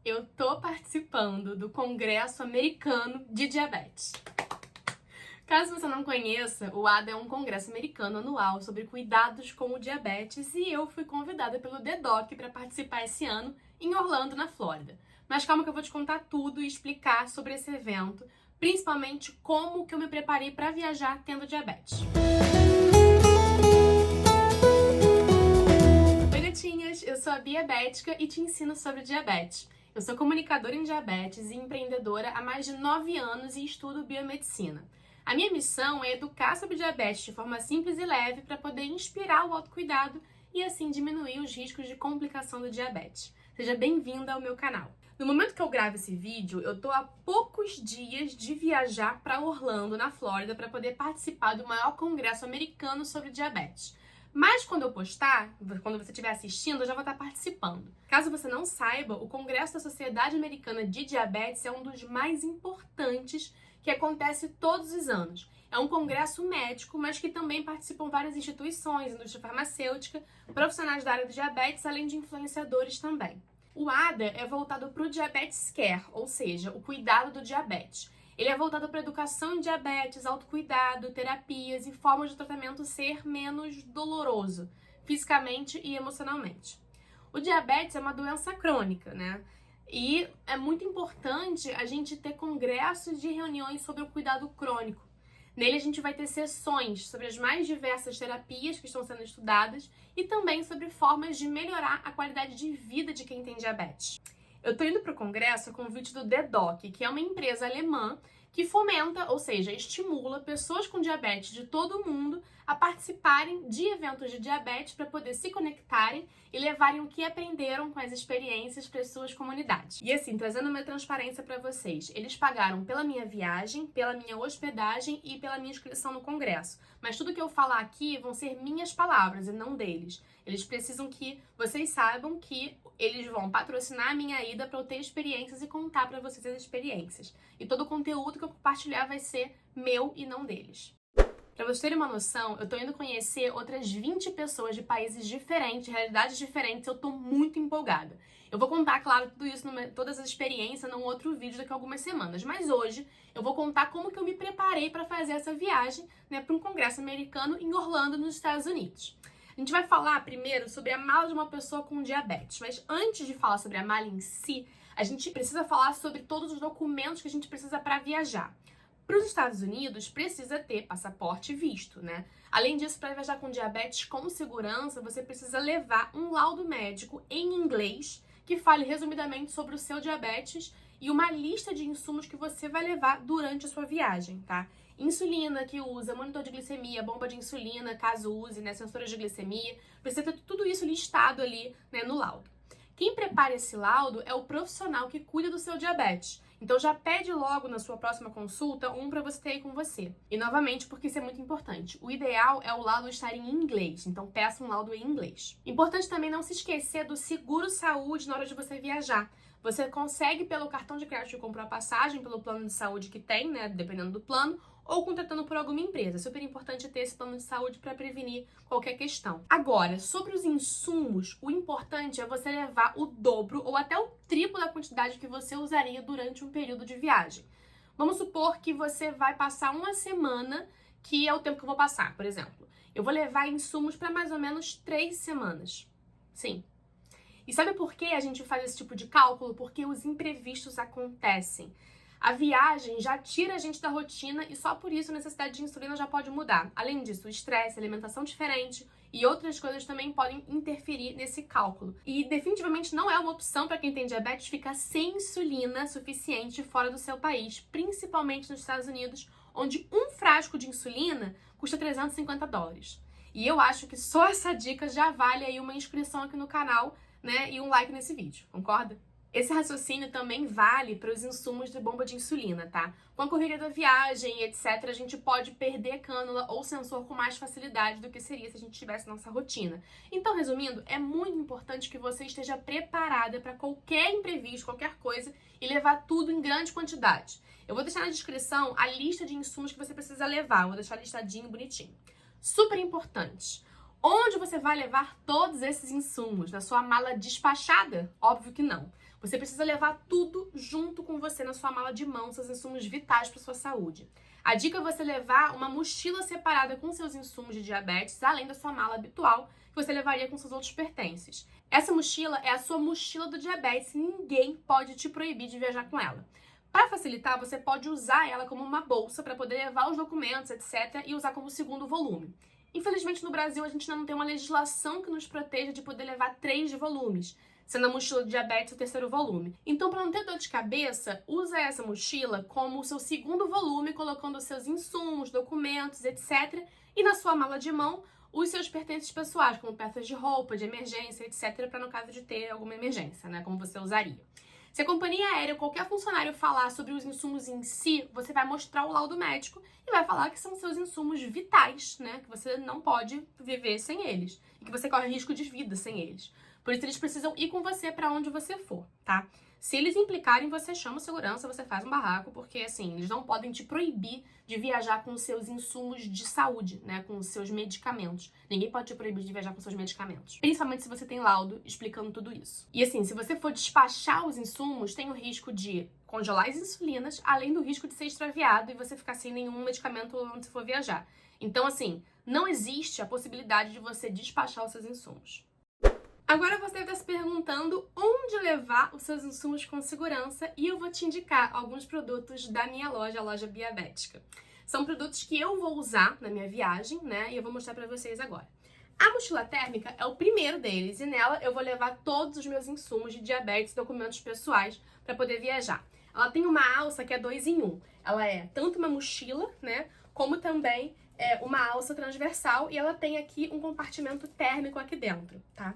eu tô participando do Congresso Americano de Diabetes. Caso você não conheça, o ADA é um congresso americano anual sobre cuidados com o diabetes e eu fui convidada pelo DDoC para participar esse ano em Orlando, na Flórida. Mas calma que eu vou te contar tudo e explicar sobre esse evento, principalmente como que eu me preparei para viajar tendo diabetes. Oi, gatinhas! Eu sou a Bia Bética e te ensino sobre diabetes. Eu sou comunicadora em diabetes e empreendedora há mais de 9 anos e estudo biomedicina. A minha missão é educar sobre diabetes de forma simples e leve para poder inspirar o autocuidado e assim diminuir os riscos de complicação do diabetes. Seja bem-vinda ao meu canal. No momento que eu gravo esse vídeo, eu tô há poucos dias de viajar para Orlando, na Flórida, para poder participar do maior congresso americano sobre diabetes. Mas quando eu postar, quando você estiver assistindo, eu já vou estar participando. Caso você não saiba, o Congresso da Sociedade Americana de Diabetes é um dos mais importantes que acontece todos os anos. É um congresso médico, mas que também participam várias instituições, indústria farmacêutica, profissionais da área do diabetes, além de influenciadores também. O ADA é voltado para o Diabetes Care, ou seja, o cuidado do diabetes. Ele é voltado para educação em diabetes, autocuidado, terapias e formas de tratamento ser menos doloroso, fisicamente e emocionalmente. O diabetes é uma doença crônica, né? E é muito importante a gente ter congressos de reuniões sobre o cuidado crônico. Nele a gente vai ter sessões sobre as mais diversas terapias que estão sendo estudadas e também sobre formas de melhorar a qualidade de vida de quem tem diabetes. Eu tô indo para o congresso a convite do DDoC, que é uma empresa alemã que fomenta, ou seja, estimula pessoas com diabetes de todo o mundo a participarem de eventos de diabetes para poder se conectarem e levarem o que aprenderam com as experiências para as suas comunidades. E assim, trazendo uma transparência para vocês, eles pagaram pela minha viagem, pela minha hospedagem e pela minha inscrição no congresso. Mas tudo que eu falar aqui vão ser minhas palavras e não deles. Eles precisam que vocês saibam que eles vão patrocinar a minha ida para eu ter experiências e contar para vocês as experiências. E todo o conteúdo que eu compartilhar vai ser meu e não deles. Para vocês terem uma noção, eu tô indo conhecer outras 20 pessoas de países diferentes, realidades diferentes, eu tô muito empolgada. Eu vou contar, claro, tudo isso, todas as experiências num outro vídeo daqui a algumas semanas, mas hoje eu vou contar como que eu me preparei para fazer essa viagem, né, para um congresso americano em Orlando, nos Estados Unidos. A gente vai falar primeiro sobre a mala de uma pessoa com diabetes, mas antes de falar sobre a mala em si, a gente precisa falar sobre todos os documentos que a gente precisa para viajar. Para os Estados Unidos, precisa ter passaporte e visto, né? Além disso, para viajar com diabetes com segurança, você precisa levar um laudo médico em inglês que fale resumidamente sobre o seu diabetes e uma lista de insumos que você vai levar durante a sua viagem, tá? Insulina que usa, monitor de glicemia, bomba de insulina, caso use, né, sensores de glicemia, precisa ter tudo isso listado ali, né, no laudo. Quem prepara esse laudo é o profissional que cuida do seu diabetes. Então já pede logo na sua próxima consulta um para você ter aí com você. E novamente, porque isso é muito importante, o ideal é o laudo estar em inglês, então peça um laudo em inglês. Importante também não se esquecer do seguro saúde na hora de você viajar. Você consegue pelo cartão de crédito que comprou a passagem, pelo plano de saúde que tem, né, dependendo do plano, ou contratando por alguma empresa. É super importante ter esse plano de saúde para prevenir qualquer questão. Agora, sobre os insumos, o importante é você levar o dobro ou até o triplo da quantidade que você usaria durante um período de viagem. Vamos supor que você vai passar uma semana, que é o tempo que eu vou passar, por exemplo. Eu vou levar insumos para mais ou menos 3 semanas. Sim. E sabe por que a gente faz esse tipo de cálculo? Porque os imprevistos acontecem. A viagem já tira a gente da rotina e só por isso a necessidade de insulina já pode mudar. Além disso, o estresse, alimentação diferente e outras coisas também podem interferir nesse cálculo. E definitivamente não é uma opção para quem tem diabetes ficar sem insulina suficiente fora do seu país, principalmente nos Estados Unidos, onde um frasco de insulina custa $350. E eu acho que só essa dica já vale aí uma inscrição aqui no canal, né, e um like nesse vídeo, concorda? Esse raciocínio também vale para os insumos de bomba de insulina, tá? Com a correria da viagem, etc., a gente pode perder cânula ou sensor com mais facilidade do que seria se a gente tivesse nossa rotina. Então, resumindo, é muito importante que você esteja preparada para qualquer imprevisto, qualquer coisa, e levar tudo em grande quantidade. Eu vou deixar na descrição a lista de insumos que você precisa levar, vou deixar listadinho, bonitinho. Super importante. Onde você vai levar todos esses insumos? Na sua mala despachada? Óbvio que não. Você precisa levar tudo junto com você na sua mala de mão, seus insumos vitais para sua saúde. A dica é você levar uma mochila separada com seus insumos de diabetes, além da sua mala habitual, que você levaria com seus outros pertences. Essa mochila é a sua mochila do diabetes e ninguém pode te proibir de viajar com ela. Para facilitar, você pode usar ela como uma bolsa para poder levar os documentos, etc., e usar como segundo volume. Infelizmente, no Brasil, a gente ainda não tem uma legislação que nos proteja de poder levar 3 volumes, sendo a mochila de diabetes o terceiro volume. Então, para não ter dor de cabeça, usa essa mochila como o seu segundo volume, colocando os seus insumos, documentos, etc., e na sua mala de mão, os seus pertences pessoais, como peças de roupa, de emergência, etc., para no caso de ter alguma emergência, né, como você usaria. Se a companhia aérea ou qualquer funcionário falar sobre os insumos em si, você vai mostrar o laudo médico e vai falar que são seus insumos vitais, né? Que você não pode viver sem eles e que você corre risco de vida sem eles. Por isso, eles precisam ir com você para onde você for, tá? Se eles implicarem, você chama segurança, você faz um barraco, porque, assim, eles não podem te proibir de viajar com os seus insumos de saúde, né? Com os seus medicamentos. Ninguém pode te proibir de viajar com seus medicamentos. Principalmente se você tem laudo explicando tudo isso. E, assim, se você for despachar os insumos, tem o risco de congelar as insulinas, além do risco de ser extraviado e você ficar sem nenhum medicamento onde você for viajar. Então, assim, não existe a possibilidade de você despachar os seus insumos. Agora você está se perguntando onde levar os seus insumos com segurança e eu vou te indicar alguns produtos da minha loja, a Loja Biabética. São produtos que eu vou usar na minha viagem, né? E eu vou mostrar para vocês agora. A mochila térmica é o primeiro deles e nela eu vou levar todos os meus insumos de diabetes e documentos pessoais para poder viajar. Ela tem uma alça que é 2 em 1. Ela é tanto uma mochila, né? Como também uma alça transversal e ela tem aqui um compartimento térmico aqui dentro, tá?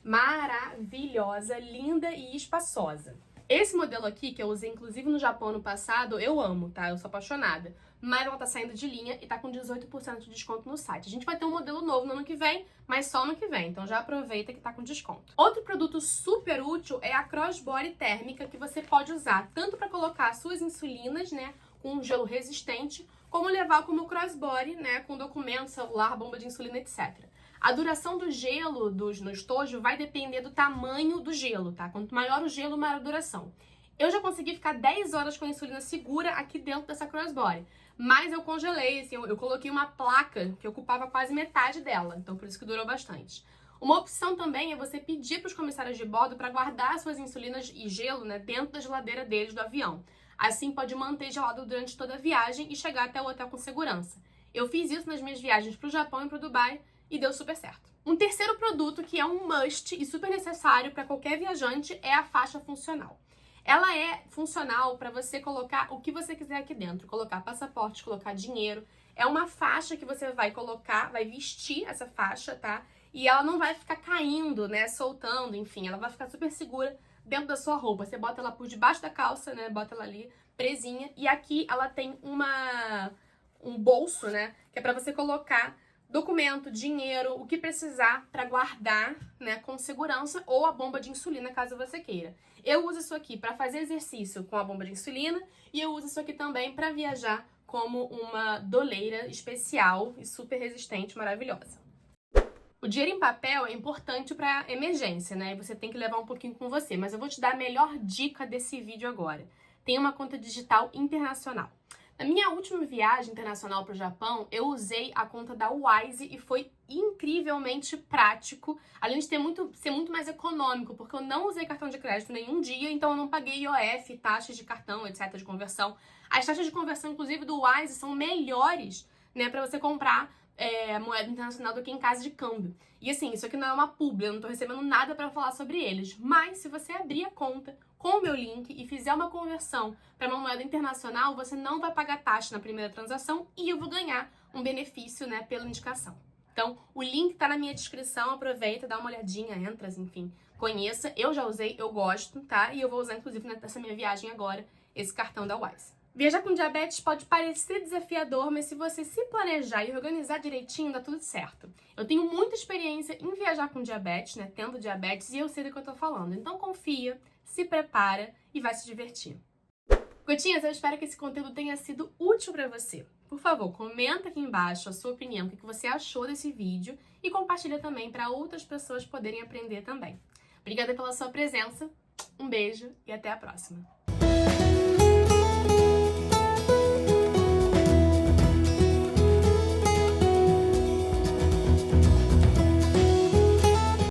Maravilhosa, linda e espaçosa. Esse modelo aqui, que eu usei inclusive no Japão no passado, eu amo, tá? Eu sou apaixonada. Mas ela tá saindo de linha e tá com 18% de desconto no site. A gente vai ter um modelo novo no ano que vem, mas só no que vem. Então já aproveita que tá com desconto. Outro produto super útil é a crossbody térmica, que você pode usar tanto para colocar suas insulinas, né? Com um gelo resistente, como levar como crossbody, né? Com documento, celular, bomba de insulina, etc. A duração do gelo no estojo vai depender do tamanho do gelo, tá? Quanto maior o gelo, maior a duração. Eu já consegui ficar 10 horas com a insulina segura aqui dentro dessa crossbody. Mas eu congelei, assim, eu coloquei uma placa que ocupava quase metade dela. Então, por isso que durou bastante. Uma opção também é você pedir para os comissários de bordo para guardar suas insulinas e gelo, né, dentro da geladeira deles do avião. Assim, pode manter gelado durante toda a viagem e chegar até o hotel com segurança. Eu fiz isso nas minhas viagens para o Japão e para o Dubai e deu super certo. Um terceiro produto que é um must e super necessário para qualquer viajante é a faixa funcional. Ela é funcional para você colocar o que você quiser aqui dentro, colocar passaporte, colocar dinheiro. É uma faixa que você vai colocar, vai vestir essa faixa, tá? E ela não vai ficar caindo, né, soltando, enfim, ela vai ficar super segura dentro da sua roupa. Você bota ela por debaixo da calça, né, bota ela ali presinha. E aqui ela tem um bolso, né, que é para você colocar documento, dinheiro, o que precisar para guardar, né, com segurança, ou a bomba de insulina, caso você queira. Eu uso isso aqui para fazer exercício com a bomba de insulina e eu uso isso aqui também para viajar como uma doleira especial e super resistente, maravilhosa. O dinheiro em papel é importante para emergência, né? E você tem que levar um pouquinho com você, mas eu vou te dar a melhor dica desse vídeo agora. Tem uma conta digital internacional. Na minha última viagem internacional para o Japão, eu usei a conta da Wise e foi incrivelmente prático, além de ser muito mais econômico, porque eu não usei cartão de crédito nenhum dia, então eu não paguei IOF, taxas de cartão, etc, de conversão. As taxas de conversão, inclusive, do Wise são melhores, né, para você comprar moeda internacional do que em casa de câmbio. E assim, isso aqui não é uma publi, eu não tô recebendo nada para falar sobre eles, mas se você abrir a conta com o meu link e fizer uma conversão para uma moeda internacional, você não vai pagar taxa na primeira transação e eu vou ganhar um benefício, né, pela indicação. Então, o link tá na minha descrição, aproveita, dá uma olhadinha, entra, enfim, conheça. Eu já usei, eu gosto, tá? E eu vou usar, inclusive, nessa minha viagem agora, esse cartão da Wise. Viajar com diabetes pode parecer desafiador, mas se você se planejar e organizar direitinho, dá tudo certo. Eu tenho muita experiência em viajar com diabetes, né, tendo diabetes, e eu sei do que eu tô falando. Então confia, se prepara e vai se divertir. Gotinhas, eu espero que esse conteúdo tenha sido útil para você. Por favor, comenta aqui embaixo a sua opinião, o que você achou desse vídeo e compartilha também para outras pessoas poderem aprender também. Obrigada pela sua presença Um beijo e até a próxima!